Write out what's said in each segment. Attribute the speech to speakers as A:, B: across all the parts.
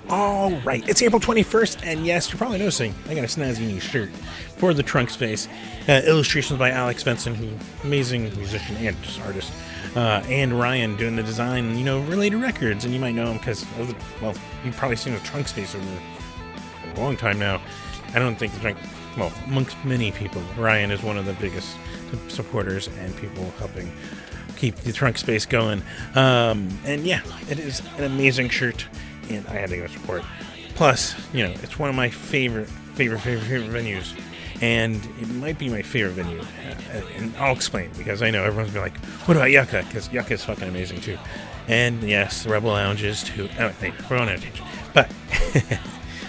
A: All right, it's April 21st, and yes, you're probably noticing I got a snazzy new shirt for the Trunk Space. Illustrations by Alex Benson, who amazing musician and just artist, and Ryan doing the design, related records. And you might know him because, you've probably seen the Trunk Space over a long time now. I don't think amongst many people, Ryan is one of the biggest supporters and people helping keep the Trunk Space going. And yeah, it is an amazing shirt, and I had to go support. Plus, it's one of my favorite venues, and it might be my favorite venue. And I'll explain, because I know everyone's gonna be like, what about Yucca? Because Yucca is fucking amazing too. And yes, the Rebel Lounges too. Oh, hey, we're on a tangent. But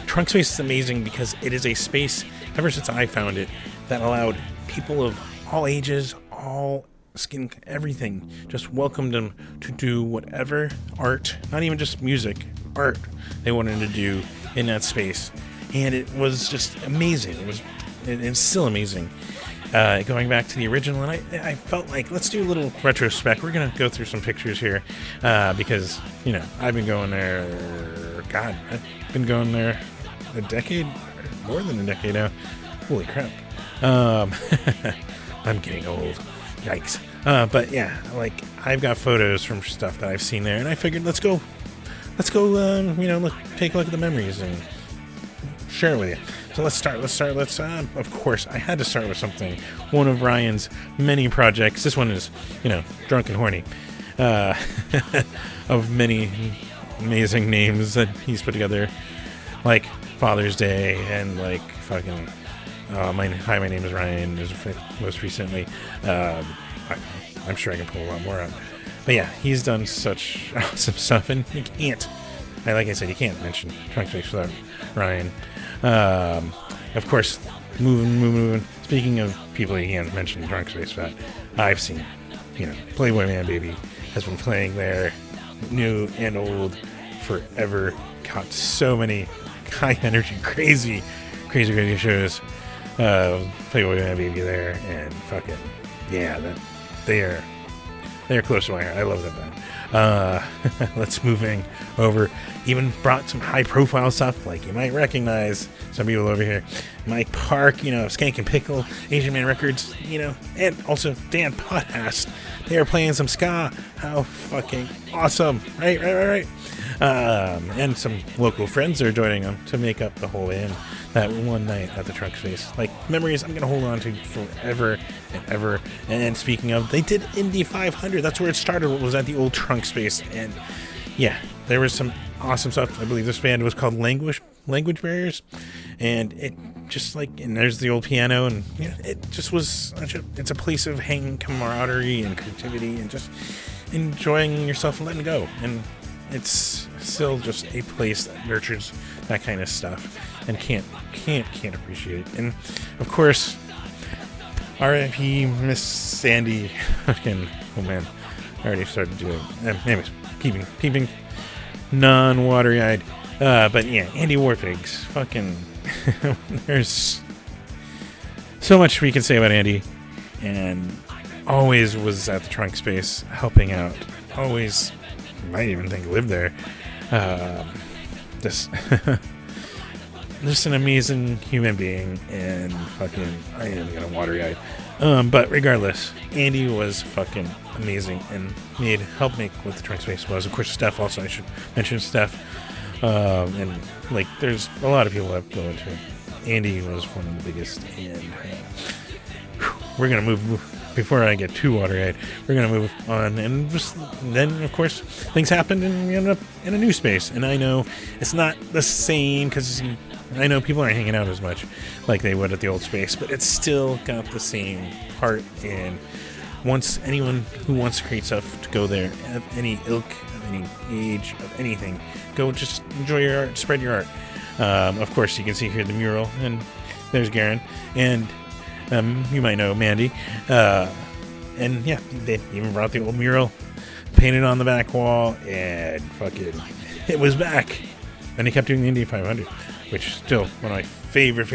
A: Trunk Space is amazing because it is a space, ever since I found it, that allowed people of all ages, all skin, everything, just welcomed them to do whatever art, not even just music, art they wanted to do in that space. And it was just amazing. It's still amazing. Going back to the original, and I felt like, let's do a little retrospect. We're going to go through some pictures here, because, I've been going there, I've been going there a decade, more than a decade now. Holy crap. I'm getting old. Yikes. But yeah, I've got photos from stuff that I've seen there, and I figured let's go, take a look at the memories and share it with you. So let's start, of course, I had to start with something. One of Ryan's many projects. This one is, Drunk and Horny, of many amazing names that he's put together, like Father's Day and fucking, my name is Ryan, is most recently. I'm sure I can pull a lot more out. But yeah, he's done such awesome stuff, and you can't, like I said, you can't mention Trunk Space without Ryan. Of course, moving. Speaking of people you can't mention Trunk Space, but I've seen, Playboy Man Baby has been playing there, new and old, forever. Got so many high energy, crazy shows. Playboy Man Baby there, and fucking yeah, they're close to my heart. I love that band. Let's moving over. Even brought some high profile stuff, like you might recognize some people over here. Mike Park, Skank and Pickle, Asian Man Records, and also Dan Podcast. They are playing some ska. How fucking awesome! Right. And some local friends are joining them to make up the whole band that one night at the Trunk Space. Memories I'm gonna hold on to forever and ever. And speaking of, they did Indy 500. That's where it started. It was at the old Trunk Space, and yeah, there was some awesome stuff. I believe this band was called Language Barriers, and it just and there's the old piano, and it just was it's a place of hanging, camaraderie, and creativity, and just enjoying yourself and letting go. And it's still just a place that nurtures that kind of stuff, and can't appreciate it. And of course, R.I.P. Miss Sandy. Fucking, oh man, I already started doing. Anyways, keeping non-watery eyed. But yeah, Andy Warpigs. Fucking, there's so much we can say about Andy, and always was at the Trunk Space helping out. Always, might even think lived there. Just an amazing human being, and fucking, I am gonna watery eyed. But regardless, Andy was fucking amazing and helped make what the Trunk Space was. Of course, Steph also, I should mention Steph. And there's a lot of people that go into it. Andy was one of the biggest, and we're gonna move. Before I get too watery-eyed, we're gonna move on, and then of course things happened, and we ended up in a new space. And I know it's not the same, because I know people aren't hanging out as much like they would at the old space, but it's still got the same heart. And once anyone who wants to create stuff to go there, of any ilk, of any age, of anything, go just enjoy your art, spread your art. Of course, you can see here the mural, and there's Garen, and you might know Mandy, and yeah, they even brought the old mural, painted on the back wall, and fucking, it was back. And they kept doing the Indy 500, which is still one of my favorite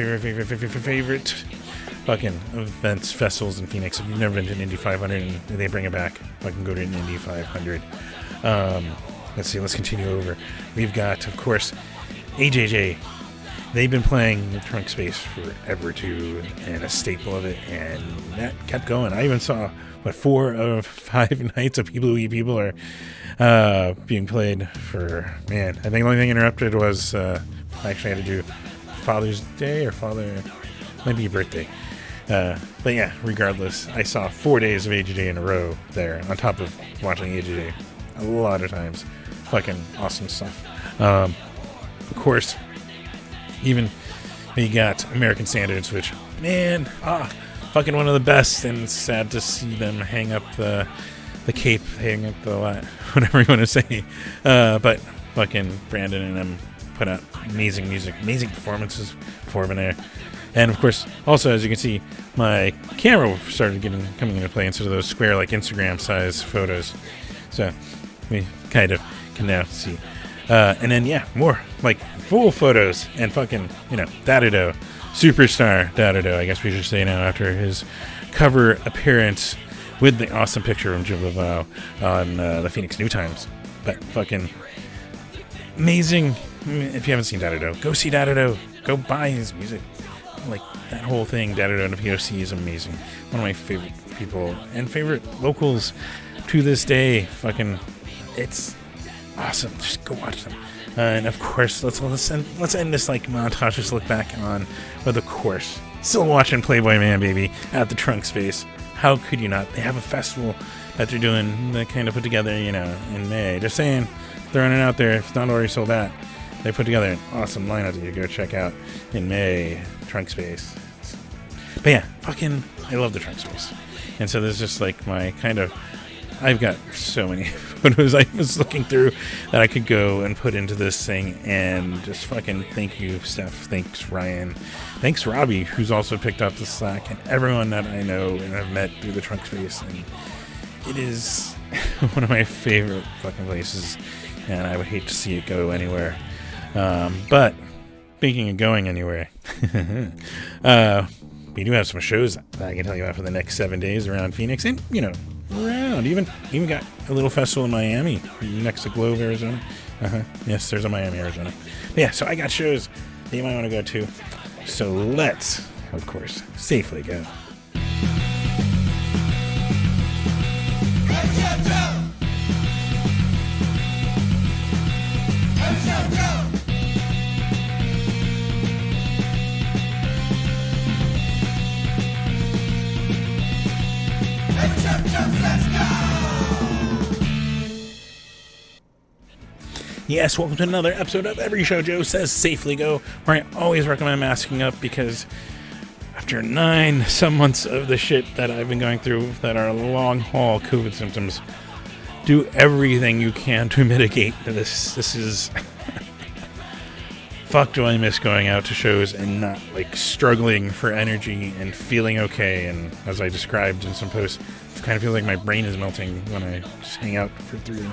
A: fucking events, festivals in Phoenix. If you've never been to an Indy 500 and they bring it back, fucking go to an Indy 500. Let's see, let's continue over. We've got, of course, AJJ. They've been playing the Trunk Space forever too, and a staple of it, and that kept going. I even saw 4 of 5 nights of People Who Eat People are being played for, man. I think the only thing interrupted was I actually had to do Father's Day or maybe birthday. But yeah, regardless, I saw 4 days of AJJ in a row there, on top of watching AJJ a lot of times. Fucking awesome stuff. Of course, even you got American Standards, which, man, fucking one of the best, and sad to see them hang up the cape, hang up the whatever you want to say. But fucking Brandon and them put out amazing music, amazing performances before there. And of course, also, as you can see, my camera started coming into play instead of those square, like Instagram size photos. So we kind of can now see. And then, yeah, more like full photos and fucking, Dadido, superstar Dadido, I guess we should say now, after his cover appearance with the awesome picture of Jim Laval on the Phoenix New Times. But fucking amazing. If you haven't seen Dadido, go see Dadido. Go buy his music. Like, that whole thing, Dadido and the POC, is amazing. One of my favorite people and favorite locals to this day. Fucking, it's awesome. Just go watch them. And of course, let's end this like montage. Just look back on, but of course, still watching Playboy Man, baby, at the Trunk Space. How could you not? They have a festival that they're doing, that kind of put together, in May. Just saying, throwing it out there. If it's not already sold out, they put together an awesome lineup that you go check out in May. Trunk Space. But yeah, fucking, I love the Trunk Space. And so there's just like my kind of, I've got so many photos I was looking through that I could go and put into this thing, and just fucking thank you, Steph. Thanks, Ryan. Thanks, Robbie, who's also picked up the slack, and everyone that I know and have met through the Trunk Space. And it is one of my favorite fucking places, and I would hate to see it go anywhere. But speaking of going anywhere, we do have some shows that I can tell you about for the next 7 days around Phoenix, and around even got a little festival in Miami next to Globe, Arizona. Yes, there's a Miami, Arizona. But yeah, so I got shows that you might want to go to. So let's, of course, safely go. Yes, welcome to another episode of Every Show Joe Says Safely Go, where I always recommend masking up, because after 9 some months of the shit that I've been going through that are long haul COVID symptoms, do everything you can to mitigate this. This is fuck, do I miss going out to shows and not like struggling for energy and feeling okay. And as I described in some posts, I kind of feel like my brain is melting when I just hang out for 3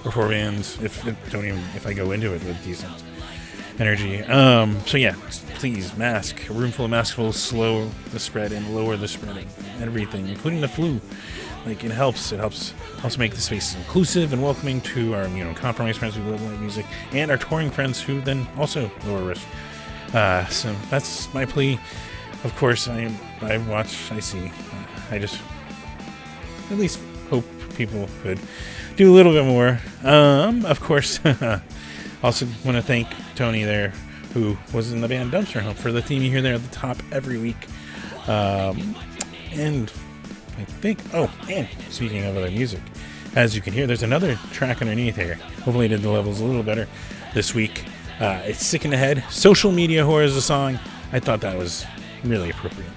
A: or 4 bands, if I go into it with decent energy. So yeah, please mask. A room full of masks will slow the spread and lower the spread of everything, including the flu. Like, it helps also make the spaces inclusive and welcoming to our immunocompromised friends who love live music, and our touring friends who then also lower risk. So that's my plea. Of course, I watch, I see. I just at least hope people could do a little bit more. Of course, also want to thank Tony there, who was in the band Dumpster Hump, for the theme you hear there at the top every week. And I think, and speaking of other music, as you can hear, there's another track underneath here. Hopefully I did the levels a little better this week. It's Sick in the Head. Social Media Whore is a song. I thought that was really appropriate.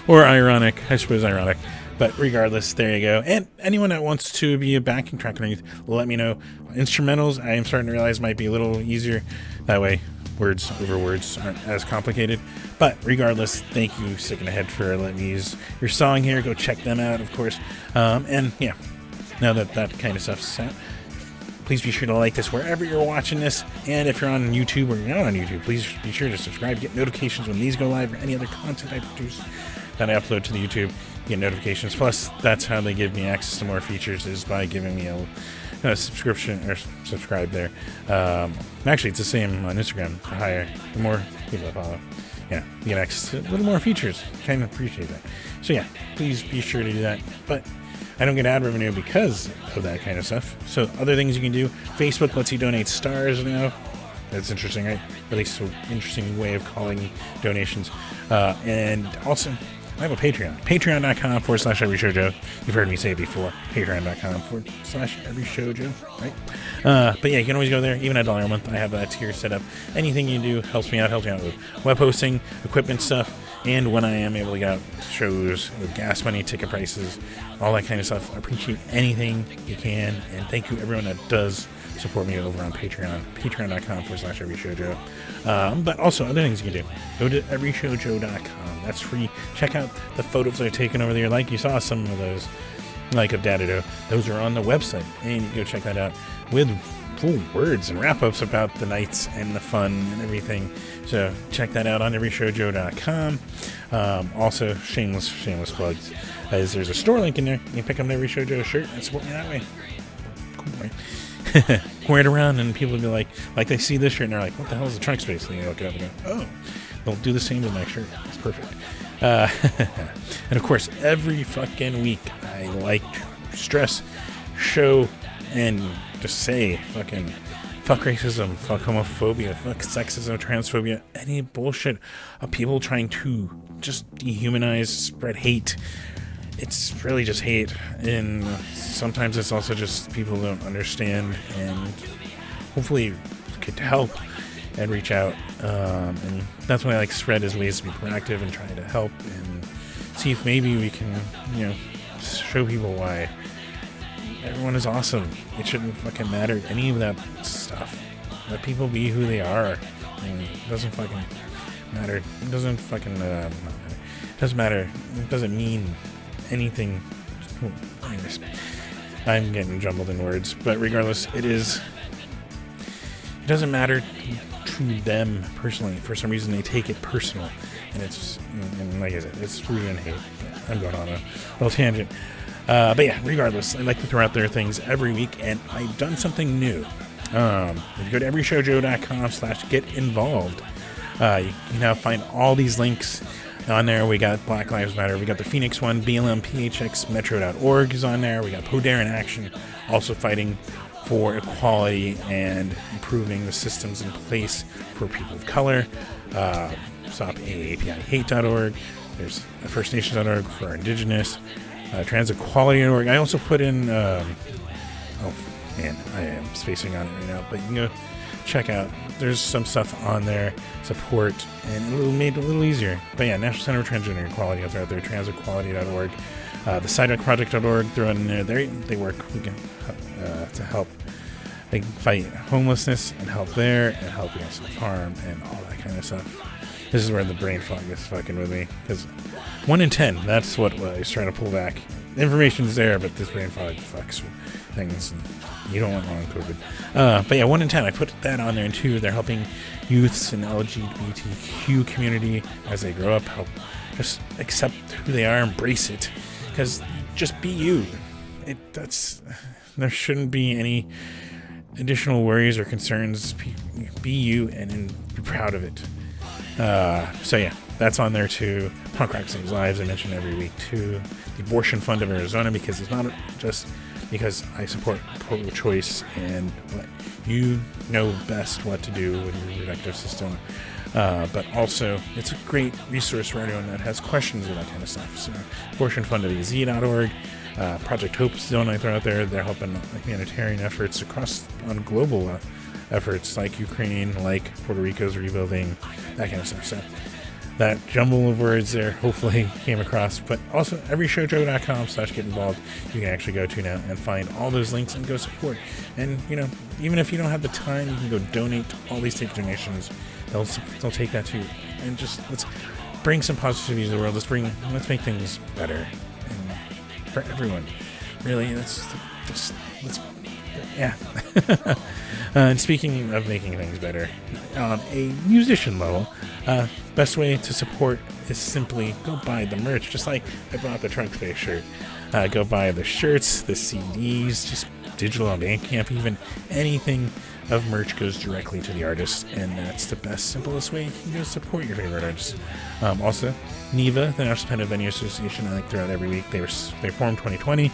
A: Or ironic. I suppose ironic. But regardless, there you go. And anyone that wants to be a backing track underneath, let me know. Instrumentals, I am starting to realize, might be a little easier. That way, words over words aren't as complicated. But regardless, thank you, Sick in the Head, for letting me use your song here. Go check them out, of course. And yeah, now that kind of stuff's out, please be sure to like this wherever you're watching this. And if you're on YouTube or you're not on YouTube, please be sure to subscribe, get notifications when these go live, or any other content I produce that I upload to the YouTube. Get notifications. Plus, that's how they give me access to more features, is by giving me subscription or subscribe there. Actually, it's the same on Instagram. The higher, the more people that follow. Yeah, you get access to a little more features. Kind of appreciate that. So yeah, please be sure to do that. But I don't get ad revenue because of that kind of stuff. So other things you can do. Facebook lets you donate stars now. That's interesting, right? At least an interesting way of calling donations. And also, I have a Patreon. Patreon.com/EveryShowJoe. You've heard me say it before. Patreon.com/EveryShowJoe, right? But yeah, you can always go there. Even $1 a month, I have that tier set up. Anything you do helps me out. Helps me out with web hosting, equipment stuff, and when I am able to get out shows with gas money, ticket prices, all that kind of stuff. I appreciate anything you can. And thank you everyone that does support me over on Patreon. Patreon.com/EveryShowJoe. But also other things you can do. Go to EveryShowJoe.com. That's free. Check out the photos I've taken over there. Like you saw some of those, like of Datado. Those are on the website, and you can go check that out with full words and wrap-ups about the nights and the fun and everything. So check that out on EveryShowJoe.com. Also, shameless plugs. There's a store link in there. You can pick up an Every Show Joe shirt and support me that way. Cool, right? Wear it around, and people will be like they see this shirt and they're like, "What the hell is the trunk space?" And they look it up and go, "Oh." They'll do the same with my shirt. It's perfect. And of course, every fucking week, I like to stress, show, and just say fucking fuck racism, fuck homophobia, fuck sexism, transphobia, any bullshit of people trying to just dehumanize, spread hate. It's really just hate, and sometimes it's also just people who don't understand, and hopefully could help and reach out, and that's why I like spread as ways to be proactive and try to help and see if maybe we can, show people why everyone is awesome. It shouldn't fucking matter any of that stuff. Let people be who they are, and it doesn't fucking matter. It doesn't fucking it doesn't matter. It doesn't mean anything. Anyways, I'm getting jumbled in words, but regardless, it doesn't matter to them personally. For some reason, they take it personal, and and like I said, it's rooted in hate. I'm going on a little tangent, but yeah, regardless, I like to throw out there things every week, and I've done something new. If you go to everyshowjoe.com/get-involved, you can now find all these links on there. We got Black Lives Matter, we got the Phoenix one, BLM, PHX, Metro.org is on there. We got Poder in Action, also fighting for equality and improving the systems in place for people of color. Stop AAPIHate.org. There's FirstNations.org for our Indigenous. Transequality.org. I also put in, I am spacing on it right now, but you can go check out. There's some stuff on there, support, and made it a little easier. But yeah, National Center for Transgender Equality out there, transequality.org. The sidewalkproject.org, throw it in there. They work to help. They fight homelessness and help there, and help against self-harm and all that kind of stuff. This is where the brain fog is fucking with me, because 1 in 10, that's what I was trying to pull back. The information's there, but this brain fog fucks with things, and you don't want long COVID. But yeah, 1 in 10, I put that on there too. They're helping youths in the LGBTQ community as they grow up, help just accept who they are, embrace it, because just be you. There shouldn't be any additional worries or concerns. Be you and be proud of it. So yeah, that's on there too. Punk Rock Saves Lives, I mention every week too. The Abortion Fund of Arizona, because it's not just because I support pro-choice and you know best what to do with your reproductive system, but also it's a great resource for anyone that has questions or that kind of stuff. So abortionfundofaz.org. Project Hope Zone I throw out there. They're helping humanitarian efforts across on global efforts like Ukraine, like Puerto Rico's rebuilding, that kind of stuff. So that jumble of words there hopefully came across. But also everyshowjoe.com/get-involved. You can actually go to now and find all those links and go support. And even if you don't have the time, you can go donate to all these take donations. They'll take that too. And just let's bring some positivity to the world. Let's make things better. For everyone, really. Yeah. And speaking of making things better, on a musician level, best way to support is simply go buy the merch. Just like I bought the Trunk Face shirt, go buy the shirts, the CDs. Just digital on Bandcamp, even anything of merch goes directly to the artist, and that's the best, simplest way you can go support your favorite artists. Also, NIVA, the National Independent Venue Association, I like throughout every week. They formed 2020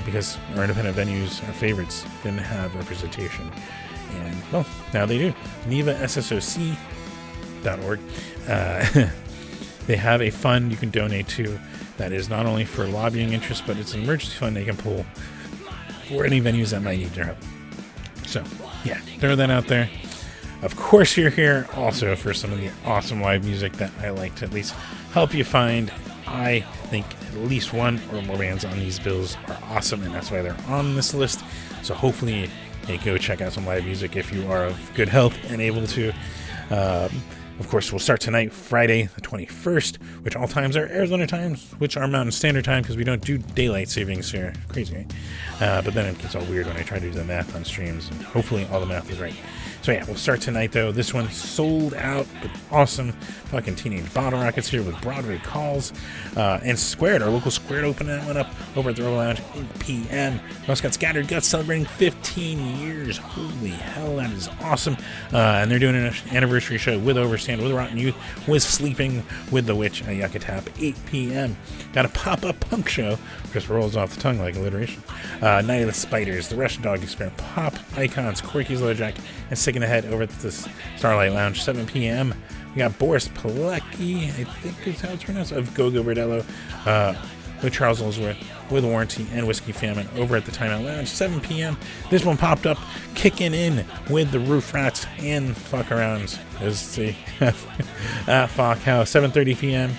A: because our independent venues, our favorites, didn't have representation, and well, now they do. NIVASSOC.org. They have a fund you can donate to that is not only for lobbying interests, but it's an emergency fund they can pull for any venues that might need your help. So, yeah, throw that out there. Of course, you're here also for some of the awesome live music that I like to at least help you find. I think at least one or more bands on these bills are awesome, and that's why they're on this list. So hopefully, hey, go check out some live music if you are of good health and able to. Of course, we'll start tonight, Friday the 21st, which all times are Arizona times, which are Mountain Standard Time, because we don't do daylight savings here. Crazy, right? But then it gets all weird when I try to do the math on streams, and hopefully all the math is right. So yeah, we'll start tonight, though. This one sold out, but awesome. Fucking Teenage Bottle Rockets here with Broadway Calls. And Squared, our local Squared, opening that one up over at the Rebel Lounge, 8 p.m. We also got Scattered Guts celebrating 15 years. Holy hell, that is awesome. And they're doing an anniversary show with Overstand, with Rotten Youth, with Sleeping with the Witch at Yucca Tap, 8 p.m. Got a pop-up punk show. Just rolls off the tongue like alliteration. Night of the Spiders, the Russian Dog Experiment, Pop Icons, Corky's Lojack, and Sick in the Head over at the Starlight Lounge, 7 p.m. We got Boris Pilecki, I think is how it's pronounced, of Go-Go Bordello, with Charles Ellsworth, with Warranty, and Whiskey Famine over at the Timeout Lounge, 7 p.m. This one popped up, kicking in with the Roof Rats and Fuck Arounds. Let's see, Fuck House, 7:30 p.m.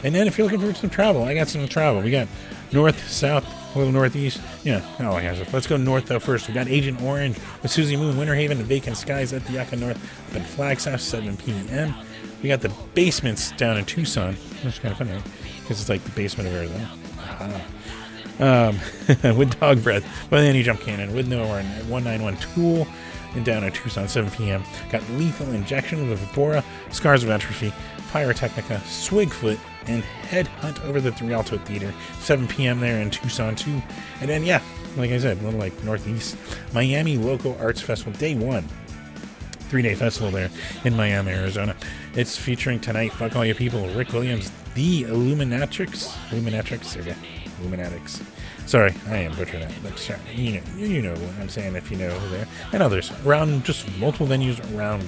A: And then if you're looking for some travel, I got some travel. We got north, south, a little northeast. Yeah, oh, let's go north though first. We got Agent Orange with Susie Moon, Winter Haven, and Vacant Skies at the Yucca North up in Flagstaff, 7 p.m. We got the Basements down in Tucson, which is kind of funny because it's like the basement of Arizona. With Dog Breath, with Annie Jump Cannon, with Noah Warren at 191 Tool, and down in Tucson, 7 p.m. Got Lethal Injection with Vapora, Scars of Atrophy, Pyrotechnica, Swigfoot, and Headhunt over at the Rialto Theater, 7 p.m. there in Tucson too. And then, yeah, like I said, a little like northeast, Miami Local Arts Festival, day 1. 3-day festival there in Miami, Arizona. It's featuring tonight, fuck all you people, Rick Williams, the Illuminatrix. Sorry, I am butchering that. But sorry, you know what I'm saying if you know who there. And others around, just multiple venues around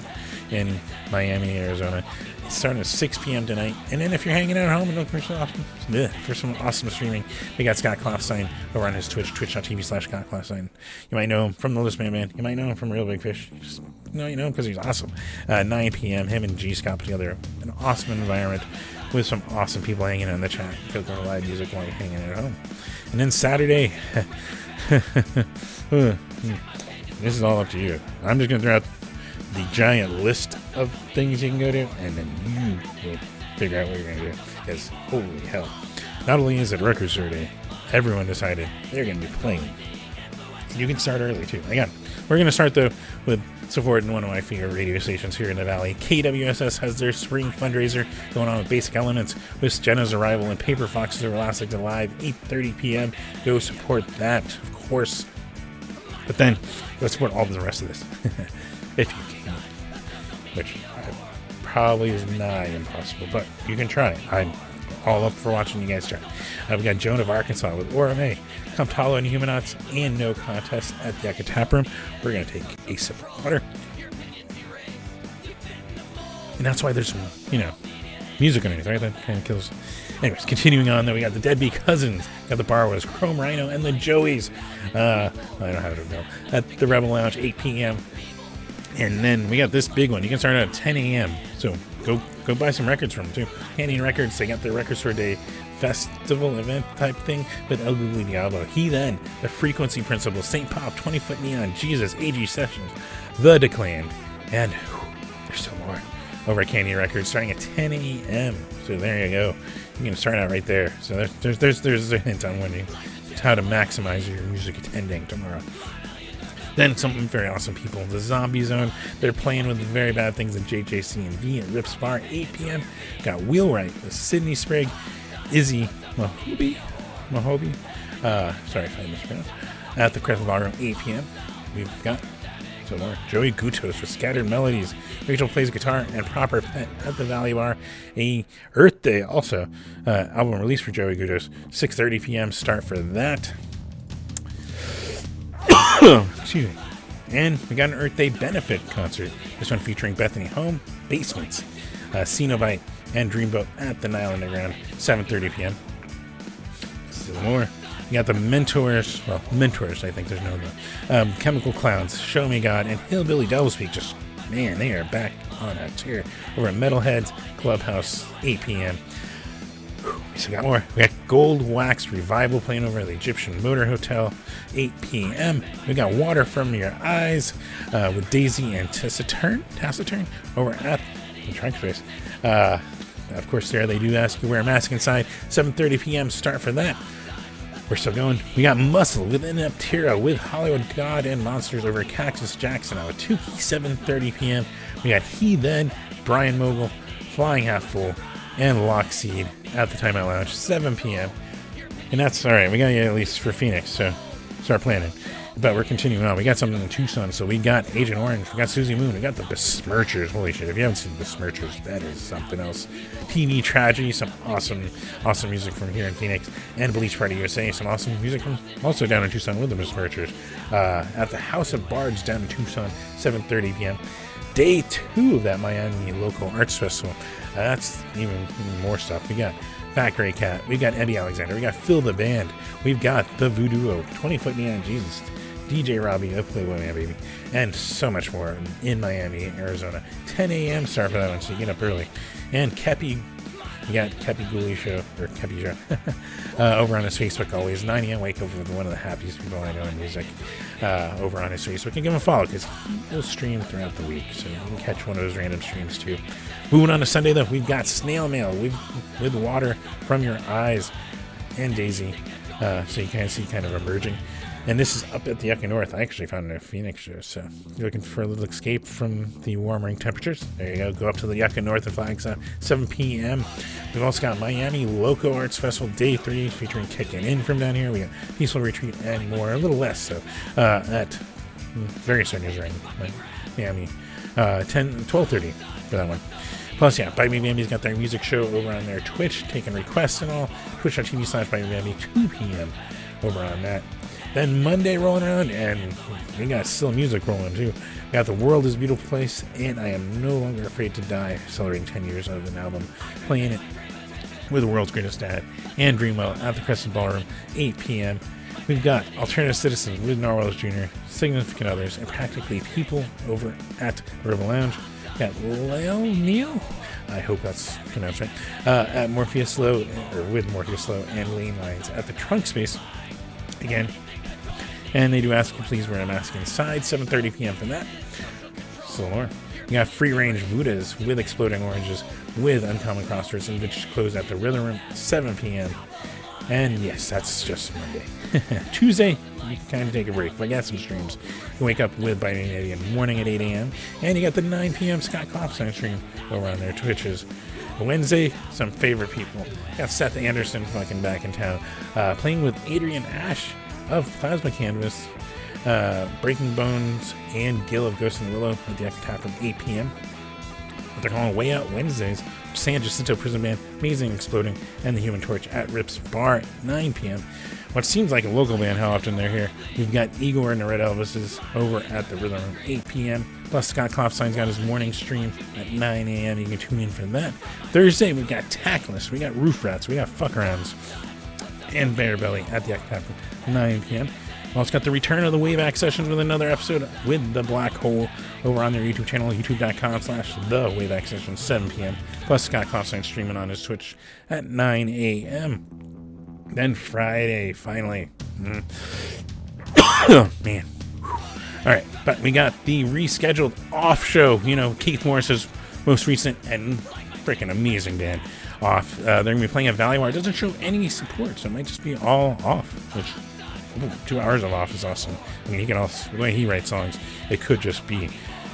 A: in Miami, Arizona. It's starting at 6 p.m. tonight. And then if you're hanging out at home and looking for some awesome streaming, we got Scott Kloffstein over on his Twitch, twitch.tv/Scott Kloffstein. You might know him from the List Man Band. You might know him from Real Big Fish. Just know you know him because he's awesome. 9 p.m. Him and G Scott put together an awesome environment with some awesome people hanging out in the chat because they're live music while you're hanging out at home. And then Saturday, this is all up to you. I'm just going to throw out the giant list of things you can go to, and then you will figure out what you're going to do. Because, holy hell, not only is it Record Store Day, everyone decided they're going to be playing. You can start early, too. Again, we're going to start, though, with supporting one of my favorite radio stations here in the Valley. KWSS has their spring fundraiser going on with Basic Elements, with Jenna's Arrival and Paper Foxes are Elastic Live, 8:30 p.m. Go support that, of course. But then, go support all the rest of this. If you can. Which probably is nigh impossible, but you can try. I'm all up for watching you guys try. We got Joan of Arkansas with Aura May, Comptalo and Humanauts, and No Contest at the Yucca Tap Room. We're going to take a sip of water. And that's why there's some, music underneath, right? That kind of kills. Anyways, continuing on, though, we got the Deadbeat Cousins, got the Borrowers, Chrome Rhino, and the Joeys. I don't know how to go. At the Rebel Lounge, 8 p.m. And then we got this big one. You can start at 10 a.m. So go buy some records from them, too. Canyon Records, they got their Record Store Day festival event type thing with El Googly Diablo. He Then, The Frequency Principle, St. Pop, 20-Foot Neon, Jesus, AG Sessions, The Declan, and there's still more over at Canyon Records starting at 10 a.m. So there you go. You can start out right there. So there's a hint on how to maximize your music attending tomorrow. Then some very awesome people, the Zombie Zone. They're playing with the Very Bad Things at JJC&V at Rips Bar, 8 p.m. Got Wheelwright with Sydney Sprague, Izzy Mahobie. Sorry if I mispronounced. At the Crescent Ballroom, 8 p.m. We've got some more Joey Gutos with Scattered Melodies. Rachel plays guitar and Proper Pet at the Valley Bar. A Earth Day also. Album release for Joey Gutos. 6:30 p.m. start for that. Excuse me. And we got an Earth Day benefit concert. This one featuring Bethany Home, Basements, Cenobite, and Dreamboat at the Nile Underground. 7:30 p.m. Still more. We got the Mentors, I think there's no Chemical Clowns, Show Me God, and Hillbilly Doublespeak. Just, man, they are back on a tear over at Metalheads Clubhouse, 8 p.m. We still got more. We got Gold Wax Revival playing over at the Egyptian Motor Hotel, 8 p.m. We got Water From Your Eyes with Daisy and Taciturn over at the Trunk Space. Of course, there they do ask you to wear a mask inside. 7:30 p.m. start for that. We're still going. We got Muscle with Ineptera with Hollywood God and Monsters over at Cactus Jackson at 7:30 p.m. We got He Then, Brian Mogul, Flying Half Full, and Lockseed at the Timeout Lounge, 7 p.m. And that's all right. We got you at least for Phoenix, so start planning. But we're continuing on. We got something in Tucson. So we got Agent Orange. We got Susie Moon. We got the Besmirchers. Holy shit. If you haven't seen the Besmirchers, that is something else. TV Tragedy. Some awesome music from here in Phoenix. And Bleach Party USA. Some awesome music from also down in Tucson with the Besmirchers. At the House of Bards down in Tucson, 7:30 p.m. Day 2 of that Miami Local Arts Festival. That's even more stuff. We got Fat Gray Cat. We got Ebby Alexander. We got Phil the Band. We've got the Voodoo 20-Foot Neon Jesus. DJ Robbie of Playboy Man Baby, and so much more in Miami, Arizona. 10 a.m. start for that one, so you get up early. And Kepi, you got Kepi Gooley Show, or Kepi Show, over on his Facebook always. 9 a.m. wake up with one of the happiest people I know in music over on his Facebook. And give him a follow, because he'll stream throughout the week, so you can catch one of those random streams too. Moving on to Sunday, though, we've got Snail Mail with Water From Your Eyes and Daisy, so you can see kind of emerging. And this is up at the Yucca North. I actually found it in a Phoenix show, so you're looking for a little escape from the warming temperatures. There you go. Go up to the Yucca North at Flagstaff, 7 p.m. We've also got Miami Loco Arts Festival Day 3 featuring Kicking In from down here. We got Peaceful Retreat and more, a little less so, at various venues around Miami, 12:30 for that one. Plus, yeah, Bite Me Bambi's got their music show over on their Twitch, taking requests and all. Twitch.tv/BiteMeBambi, 2 p.m. over on that. Then Monday rolling around, and we got still music rolling too. We got The World Is a Beautiful Place, and I Am No Longer Afraid to Die, celebrating 10 years of an album, playing it with The World's Greatest Dad and Dreamwell at the Crescent Ballroom, 8 p.m. We've got Alternative Citizens with Norwells Jr., Significant Others, and Practically People over at the River Lounge. We got Lyle Neal, I hope that's pronounced right, at Morpheus Low, or with Morpheus Low, and Lane Lines at the Trunk Space again. And they do ask you please wear a mask inside, 7:30 p.m. for that. Still more. We got Free Range Buddhas with Exploding Oranges with Uncommon Crossroads and Vintage Clothes at the Rhythm Room, 7 p.m. And yes, that's just Monday. Tuesday, you can kind of take a break, but I got some streams. You wake up with Biting Eddie in the morning at 8 a.m. And you got the 9 p.m. Scott Klopstein stream over on their Twitches. Wednesday, some favorite people. Got Seth Anderson fucking back in town, playing with Adrian Ash of Plasma Canvas, Breaking Bones, and Gil of Ghost in the Willow at the Echo Tap from 8 p.m. What they're calling Way Out Wednesdays, San Jacinto Prison Band, Amazing Exploding, and the Human Torch at Rips Bar at 9 p.m. What seems like a local band, how often they're here. We've got Igor and the Red Elvises over at the Rhythm Room, 8 p.m. Plus, Scott Klopstein's got his morning stream at 9 a.m. You can tune in for that. Thursday, we've got Tackless, we got Roof Rats, we got Fuck-Arounds, and Bear Belly at the Echo Tap from 9 p.m. Well, it's got the return of the Wayback Sessions with another episode with The Black Hole over on their YouTube channel, youtube.com/The Wayback Sessions, 7 p.m. Plus, Scott Klopstein streaming on his Twitch at 9 a.m. Then Friday, finally. Oh, man. All right, but we got the rescheduled off show. You know, Keith Morris's most recent and freaking amazing band off. They're going to be playing at Valley Bar. It doesn't show any support, so it might just be all off, which 2 hours of off is awesome. I mean, he can also, the way he writes songs, it could just be,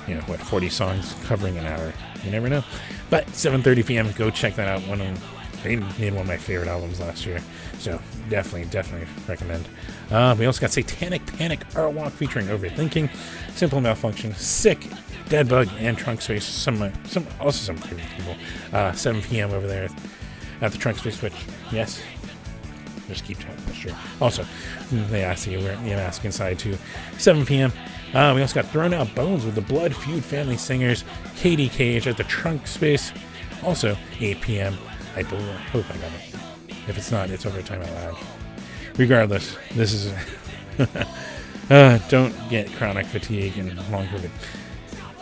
A: 40 songs covering an hour. You never know. But 7:30 p.m., go check that out. One of They made one of my favorite albums last year, so definitely recommend. We also got Satanic Panic Art Walk featuring Overthinking, Simple Malfunction, Sick, Deadbug, and Trunk Space. Some favorite people. 7 p.m. over there at the Trunk Space, which, yes, just keep talking, that's true. Also, they asked you wear the mask inside too. 7 p.m. We also got Thrown Out Bones with the Blood Feud Family Singers, Katie Cage at the Trunk Space. Also, 8 p.m. I hope I got it. If it's not, it's Overtime Out Loud. Regardless, this is don't get chronic fatigue and long COVID.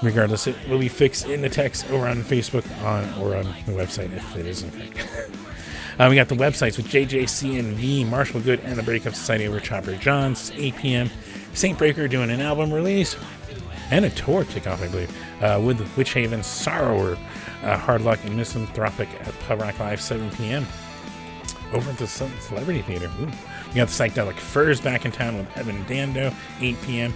A: Regardless, it will be fixed in the text or on Facebook or on the website if it is in fact. We got the websites with JJCNV, Marshall Good, and the Breakup Society over Chopper John's, 8 p.m. Saint Breaker doing an album release and a tour kickoff, I believe, with Witch Haven, Sorrower, Hard Luck, and Misanthropic at Pub Rock Live, 7 p.m. over at the Celebrity Theater. Ooh. We got the Psychedelic Furs back in town with Evan Dando, 8 p.m.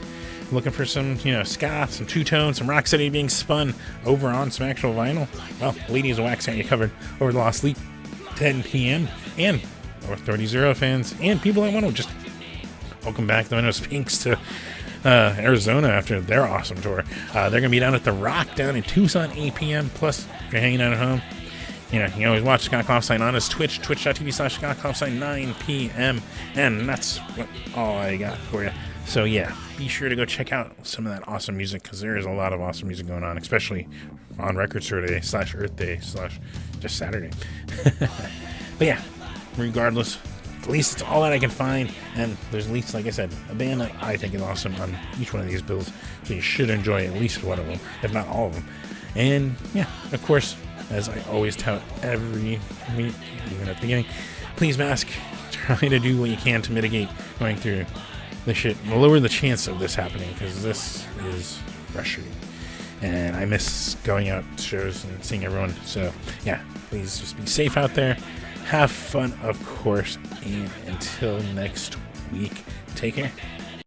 A: Looking for some, ska, some two-tone, some Rocksteady being spun over on some actual vinyl. Well, Ladies of Wax got you covered over the Lost Leap, 10 p.m. And over 30 Zero fans and people that want to just welcome back the Windows Pinks to Arizona after their awesome tour. They're going to be down at The Rock down in Tucson, 8 p.m. Plus, if you're hanging out at home, you can always watch Scott Kaufstein on his Twitch, twitch.tv/Scott Kaufstein, 9 p.m. And that's all I got for you. So, yeah, be sure to go check out some of that awesome music because there is a lot of awesome music going on, especially on Record Store Day /Earth Day / just Saturday. But, yeah, regardless, at least it's all that I can find. And there's at least, like I said, a band that I think is awesome on each one of these bills. So you should enjoy at least one of them, if not all of them. And, yeah, of course, as I always tout every week, even at the beginning, please mask. Try to do what you can to mitigate going through this shit. Lower the chance of this happening because this is frustrating. And I miss going out to shows and seeing everyone. So, yeah, please just be safe out there. Have fun, of course. And until next week, take care.